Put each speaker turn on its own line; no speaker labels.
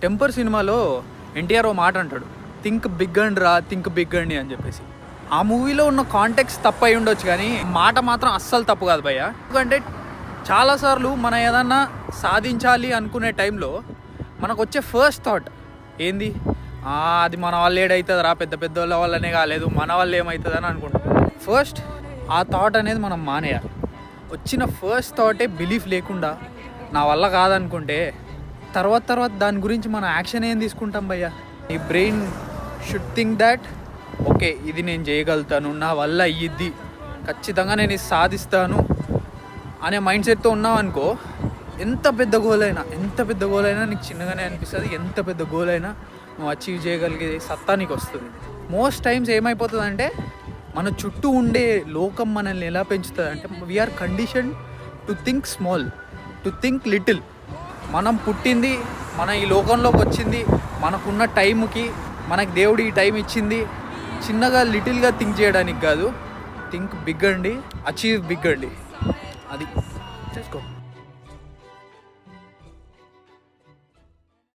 Temper సినిమాలో ఎన్టీఆర్ ఓ మాట అంటాడు, థింక్ బిగ్ అండ్ రా, థింక్ బిగ్ అండి అని చెప్పేసి. ఆ మూవీలో ఉన్న కాంటెక్స్ట్ తప్పు అయి ఉండొచ్చు, కానీ మాట మాత్రం అస్సలు తప్పు కాదు భయ్య. ఎందుకంటే చాలాసార్లు మనం ఏదన్నా సాధించాలి అనుకునే టైంలో మనకు వచ్చే ఫస్ట్ థాట్ ఏంది, అది మన వాళ్ళు ఏడవుతుంది రా, పెద్ద పెద్ద వాళ్ళ వల్లనే కాలేదు, మన వాళ్ళు ఏమవుతుంది అని అనుకుంటాం. ఫస్ట్ ఆ థాట్ అనేది మనం మానేయాలి. వచ్చిన ఫస్ట్ థాటే బిలీఫ్ లేకుండా నా వల్ల కాదనుకుంటే తర్వాత దాని గురించి మన యాక్షన్ ఏం తీసుకుంటాం భయ్య. ఈ brain should think that okay ఇది నేను చేయగలుగుతాను, నా వల్ల అయ్యిద్ది, ఖచ్చితంగా నేను ఇది సాధిస్తాను అనే మైండ్ సెట్తో ఉన్నావు అనుకో, ఎంత పెద్ద గోల్ అయినా నీకు చిన్నగానే అనిపిస్తుంది. ఎంత పెద్ద గోల్ అయినా నువ్వు అచీవ్ చేయగలిగే సత్తా నీకు వస్తుంది. మోస్ట్ టైమ్స్ ఏమైపోతుంది అంటే మన చుట్టూ ఉండే లోకం మనల్ని ఎలా పెంచుతుంది అంటే we are condition to think small, to think little. మనం పుట్టింది, మన ఈ లోకంలోకి వచ్చింది మనకున్న టైంకి, మనకు దేవుడు ఈ టైం ఇచ్చింది చిన్నగా లిటిల్గా థింక్ చేయడానికి కాదు. థింక్ బిగ్ అండి, అచీవ్ బిగ్ అండి, అది చేసుకో.